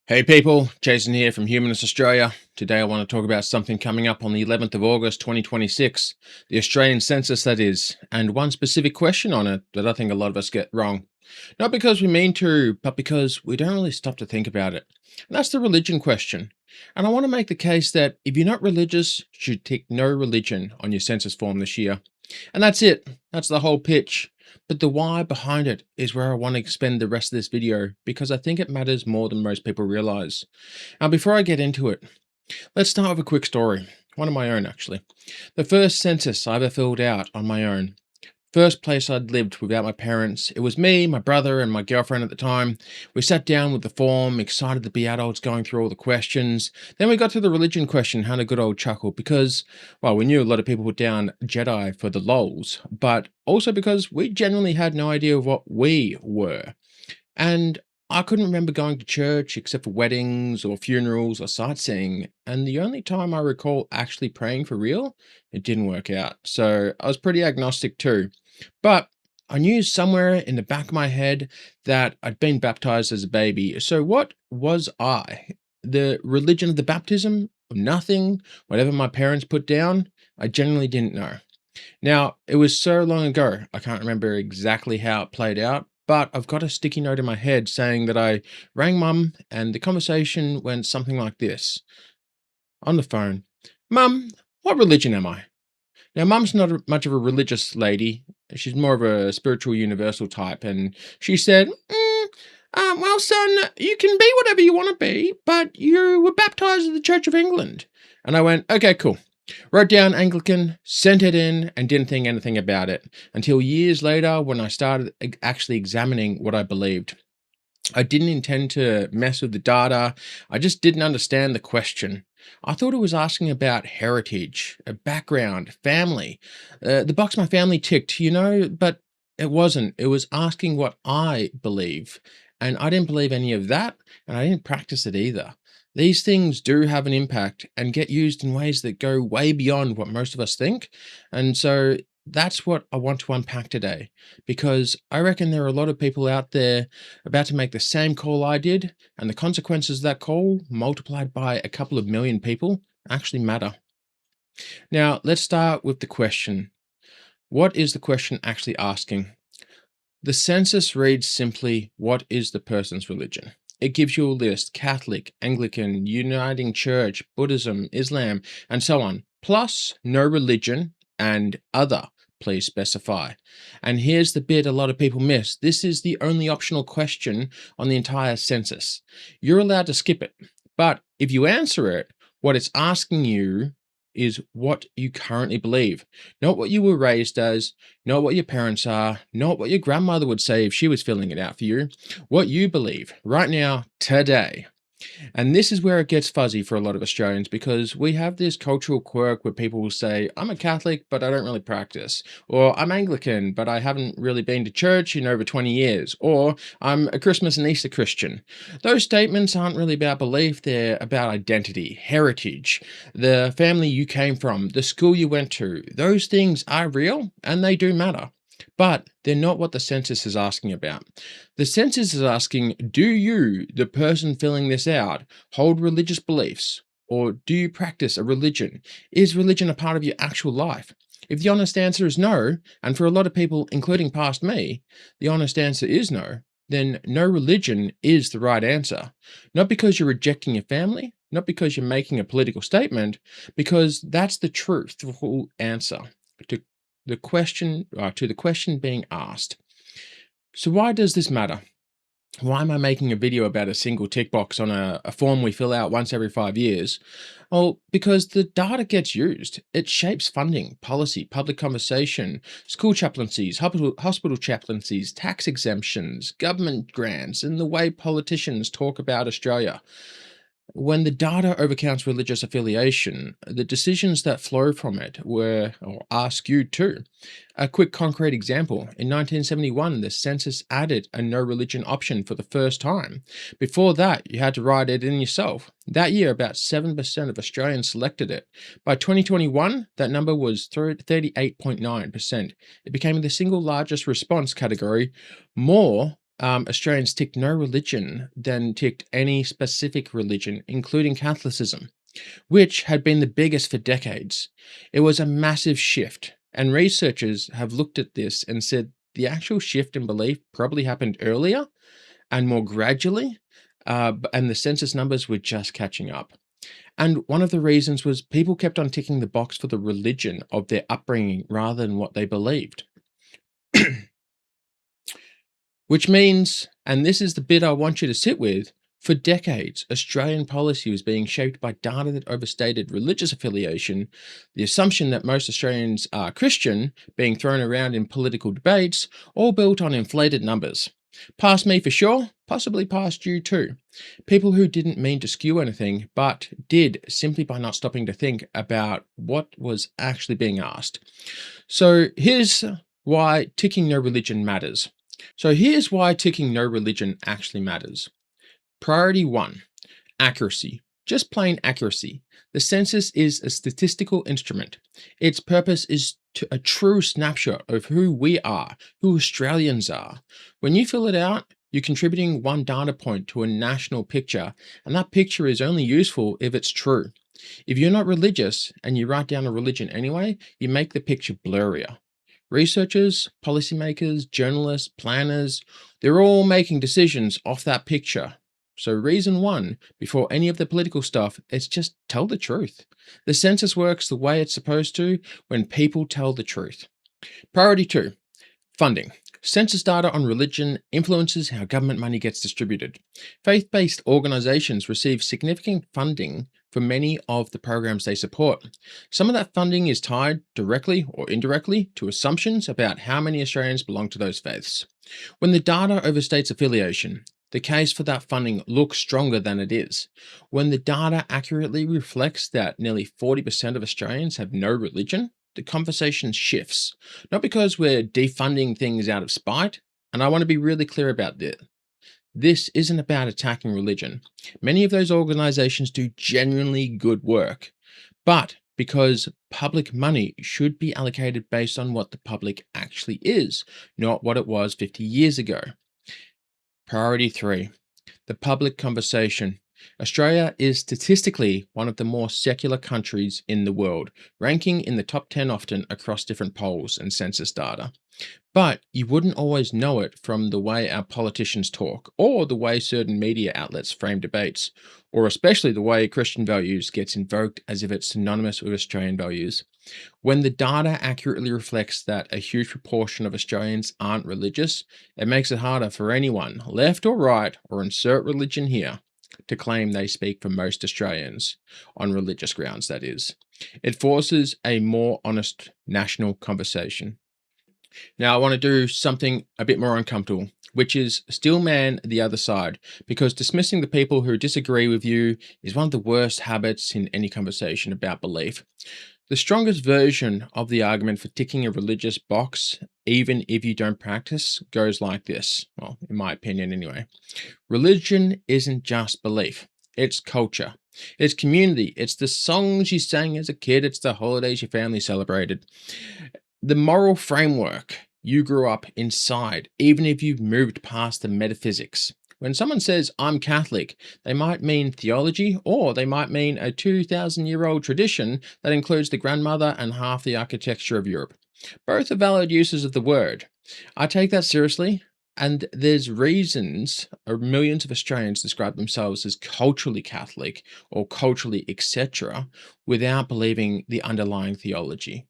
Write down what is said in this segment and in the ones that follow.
Hey people, Jason here from Humanist Australia. Today I want to talk about something coming up on the 11th of August 2026, the Australian census that is, and one specific question on it that I think a lot of us get wrong. Not because we mean to, but because we don't really stop to think about it. And that's the religion question. And I want to make the case that if you're not religious, you should tick no religion on your census form this year. And that's it. That's the whole pitch. But the why behind it is where I want to spend the rest of this video because I think it matters more than most people realize. Now, before I get into it, let's start with a quick story. One of my own, actually. The first census I ever filled out on my own. First place I'd lived without my parents. It was me, my brother, and my girlfriend at the time. We sat down with the form, excited to be adults going through all the questions. Then we got to the religion question, had a good old chuckle because, well, we knew a lot of people put down Jedi for the lols, but also because we genuinely had no idea of what we were. And I couldn't remember going to church except for weddings or funerals or sightseeing. And the only time I recall actually praying for real, it didn't work out. So I was pretty agnostic too. But I knew somewhere in the back of my head that I'd been baptized as a baby. So what was I? The religion of the baptism? Nothing? Whatever my parents put down? I genuinely didn't know. Now, it was so long ago, I can't remember exactly how it played out, but I've got a sticky note in my head saying that I rang mum and the conversation went something like this on the phone. Mum, what religion am I? Now, mum's not much of a religious lady. She's more of a spiritual universal type. And she said, well, son, you can be whatever you want to be, but you were baptized in the Church of England. And I went, okay, cool. Wrote down Anglican, sent it in, and didn't think anything about it until years later when I started actually examining what I believed. I didn't intend to mess with the data. I just didn't understand the question. I thought it was asking about heritage, a background, family, the box my family ticked, but it wasn't. It was asking what I believe. And I didn't believe any of that, and I didn't practice it either. These things do have an impact and get used in ways that go way beyond what most of us think. And so that's what I want to unpack today, because I reckon there are a lot of people out there about to make the same call I did, and the consequences of that call, multiplied by a couple of million people, actually matter. Now, let's start with the question. What is the question actually asking? The census reads simply, what is the person's religion? It gives you a list: Catholic, Anglican, Uniting Church, Buddhism, Islam, and so on, plus no religion and other. Please specify. And here's the bit a lot of people miss. This is the only optional question on the entire census. You're allowed to skip it, but if you answer it, what it's asking you is what you currently believe, not what you were raised as, not what your parents are, not what your grandmother would say if she was filling it out for you, what you believe right now, today. And this is where it gets fuzzy for a lot of Australians because we have this cultural quirk where people will say, I'm a Catholic, but I don't really practice. Or I'm Anglican, but I haven't really been to church in over 20 years. Or I'm a Christmas and Easter Christian. Those statements aren't really about belief, they're about identity, heritage, the family you came from, the school you went to. Those things are real and they do matter. But they're not what the census is asking about. The census is asking, do you, the person filling this out, hold religious beliefs? Or do you practice a religion? Is religion a part of your actual life? If the honest answer is no, and for a lot of people, including past me, the honest answer is no, then no religion is the right answer. Not because you're rejecting your family, not because you're making a political statement, because that's the truthful answer to the question being asked. So why does this matter? Why am I making a video about a single tick box on a form we fill out once every 5 years? Well, because the data gets used. It shapes funding, policy, public conversation, school chaplaincies, hospital chaplaincies, tax exemptions, government grants, and the way politicians talk about Australia. When the data overcounts religious affiliation, the decisions that flow from it are skewed too. A quick concrete example: in 1971, the census added a no religion option for the first time. Before that, you had to write it in yourself. That year, about 7% of Australians selected it. By 2021, that number was 38.9%. It became the single largest response category, more Australians ticked no religion, then ticked any specific religion, including Catholicism, which had been the biggest for decades. It was a massive shift, and researchers have looked at this and said the actual shift in belief probably happened earlier and more gradually, and the census numbers were just catching up. And one of the reasons was people kept on ticking the box for the religion of their upbringing rather than what they believed. Which means, and this is the bit I want you to sit with, for decades, Australian policy was being shaped by data that overstated religious affiliation, the assumption that most Australians are Christian, being thrown around in political debates, all built on inflated numbers. Past me for sure, possibly past you too. People who didn't mean to skew anything, but did simply by not stopping to think about what was actually being asked. So here's why ticking no religion matters. So here's why ticking no religion actually matters. Priority 1, accuracy. Just plain accuracy. The census is a statistical instrument. Its purpose is a true snapshot of who we are, who Australians are. When you fill it out, you're contributing one data point to a national picture, and that picture is only useful if it's true. If you're not religious and you write down a religion anyway, you make the picture blurrier. Researchers, policymakers, journalists, planners, they're all making decisions off that picture. So reason 1, before any of the political stuff, is just tell the truth. The census works the way it's supposed to when people tell the truth. Priority 2, funding. Census data on religion influences how government money gets distributed. Faith-based organizations receive significant funding for many of the programs they support. Some of that funding is tied directly or indirectly to assumptions about how many Australians belong to those faiths. When the data overstates affiliation, the case for that funding looks stronger than it is. When the data accurately reflects that nearly 40% of Australians have no religion, the conversation shifts. Not because we're defunding things out of spite, and I want to be really clear about this. This isn't about attacking religion. Many of those organizations do genuinely good work, but because public money should be allocated based on what the public actually is, not what it was 50 years ago. Priority 3, the public conversation. Australia is statistically one of the more secular countries in the world, ranking in the top 10 often across different polls and census data. But you wouldn't always know it from the way our politicians talk, or the way certain media outlets frame debates, or especially the way Christian values gets invoked as if it's synonymous with Australian values. When the data accurately reflects that a huge proportion of Australians aren't religious, it makes it harder for anyone, left or right, or insert religion here, to claim they speak for most Australians, on religious grounds, that is. It forces a more honest national conversation. Now, I want to do something a bit more uncomfortable, which is still man the other side, because dismissing the people who disagree with you is one of the worst habits in any conversation about belief. The strongest version of the argument for ticking a religious box, even if you don't practice, goes like this. Well, in my opinion, anyway. Religion isn't just belief, it's culture. It's community. It's the songs you sang as a kid. It's the holidays your family celebrated. The moral framework you grew up inside, even if you've moved past the metaphysics. When someone says, I'm Catholic, they might mean theology, or they might mean a 2,000-year-old tradition that includes the grandmother and half the architecture of Europe. Both are valid uses of the word. I take that seriously, and there's reasons millions of Australians describe themselves as culturally Catholic or culturally etc. without believing the underlying theology.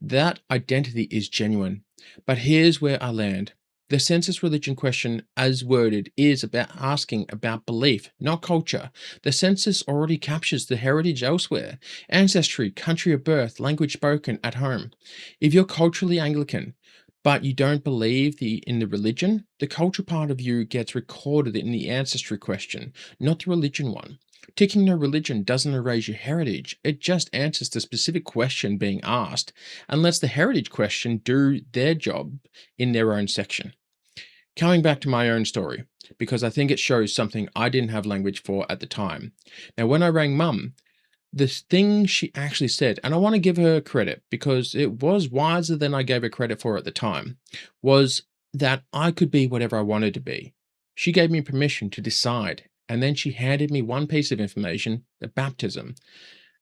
That identity is genuine. But here's where I land. The census religion question, as worded, is about asking about belief, not culture. The census already captures the heritage elsewhere: ancestry, country of birth, language spoken at home. If you're culturally Anglican, but you don't believe in the religion, the culture part of you gets recorded in the ancestry question, not the religion one. Ticking no religion doesn't erase your heritage, it just answers the specific question being asked and lets the heritage question do their job in their own section. Coming back to my own story, because I think it shows something I didn't have language for at the time. Now, when I rang mum, the thing she actually said, and I want to give her credit because it was wiser than I gave her credit for at the time, was that I could be whatever I wanted to be. She gave me permission to decide, and then she handed me one piece of information, the baptism.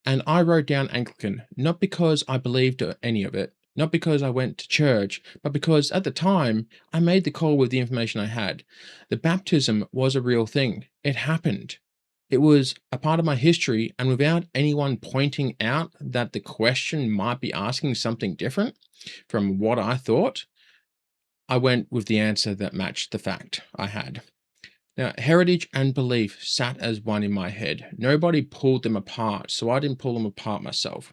And I wrote down Anglican, not because I believed any of it, not because I went to church, but because at the time I made the call with the information I had. The baptism was a real thing. It happened. It was a part of my history, and without anyone pointing out that the question might be asking something different from what I thought, I went with the answer that matched the fact I had. Now, heritage and belief sat as one in my head. Nobody pulled them apart, so I didn't pull them apart myself.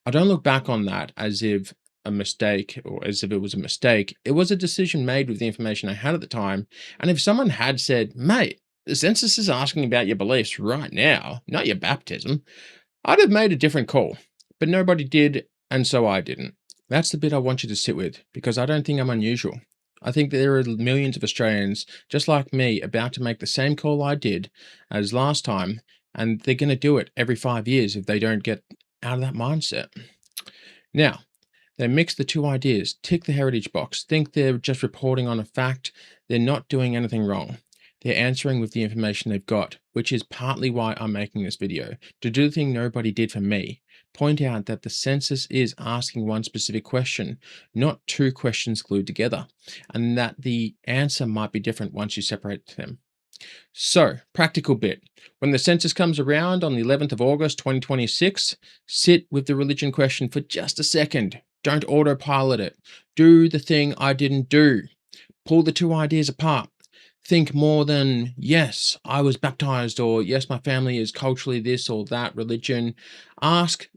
I don't look back on that as if a mistake or as if it was a mistake. It was a decision made with the information I had at the time. And if someone had said, mate, the census is asking about your beliefs right now, not your baptism, I'd have made a different call. But nobody did, and so I didn't. That's the bit I want you to sit with because I don't think I'm unusual. I think that there are millions of Australians just like me about to make the same call I did as last time, and they're going to do it every 5 years if they don't get out of that mindset. Now, they mix the two ideas, tick the heritage box, think they're just reporting on a fact, they're not doing anything wrong. They're answering with the information they've got, which is partly why I'm making this video, to do the thing nobody did for me. Point out that the census is asking one specific question, not two questions glued together, and that the answer might be different once you separate them. So, practical bit. When the census comes around on the 11th of August 2026, sit with the religion question for just a second. Don't autopilot it. Do the thing I didn't do. Pull the two ideas apart. Think more than, yes, I was baptized, or yes, my family is culturally this or that religion. Ask,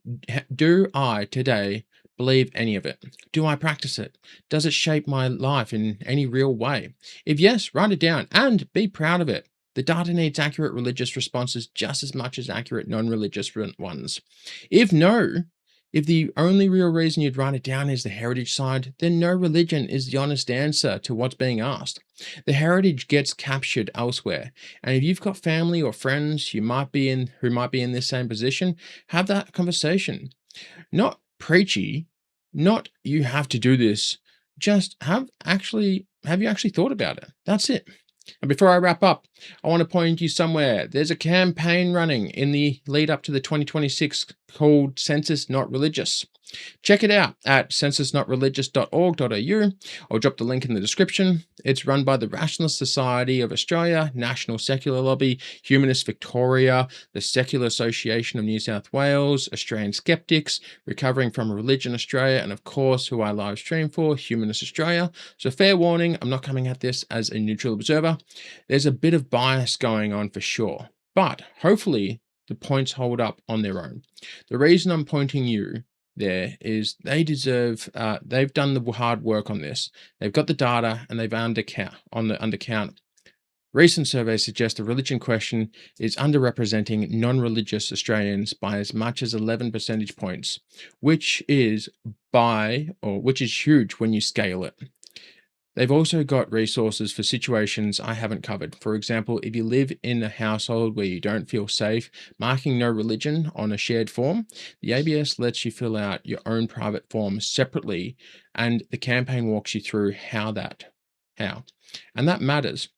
do I today believe any of it? Do I practice it? Does it shape my life in any real way? If yes, write it down and be proud of it. The data needs accurate religious responses just as much as accurate non-religious ones. If no, if the only real reason you'd write it down is the heritage side, then no religion is the honest answer to what's being asked. The heritage gets captured elsewhere, and if you've got family or friends who might be in this same position, have that conversation. Not preachy, not you have to do this. Just have you actually thought about it? That's it. And before I wrap up, I want to point you somewhere. There's a campaign running in the lead up to the 2026 called Census Not Religious. Check it out at censusnotreligious.org.au. I'll drop the link in the description. It's run by the Rationalist Society of Australia, National Secular Lobby, Humanist Victoria, the Secular Association of New South Wales, Australian Skeptics, Recovering from Religion Australia, and of course, who I live stream for, Humanist Australia. So fair warning, I'm not coming at this as a neutral observer. There's a bit of bias going on for sure, but hopefully the points hold up on their own. The reason I'm pointing you there is they deserve, they've done the hard work on this. They've got the data and they've undercount. Recent surveys suggest the religion question is underrepresenting non-religious Australians by as much as 11 percentage points, which is huge when you scale it. They've also got resources for situations I haven't covered. For example, if you live in a household where you don't feel safe, marking no religion on a shared form, the ABS lets you fill out your own private form separately, and the campaign walks you through how. And that matters.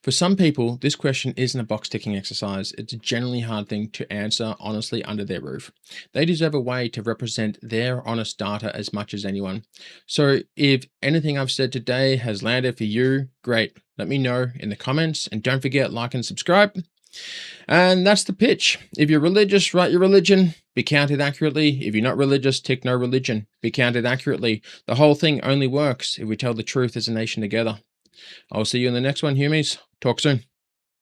For some people, this question isn't a box-ticking exercise. It's a generally hard thing to answer honestly under their roof. They deserve a way to represent their honest data as much as anyone. So if anything I've said today has landed for you, great. Let me know in the comments, and don't forget, like and subscribe. And that's the pitch. If you're religious, write your religion, be counted accurately. If you're not religious, tick no religion, be counted accurately. The whole thing only works if we tell the truth as a nation together. I'll see you in the next one, Humies. Talk soon.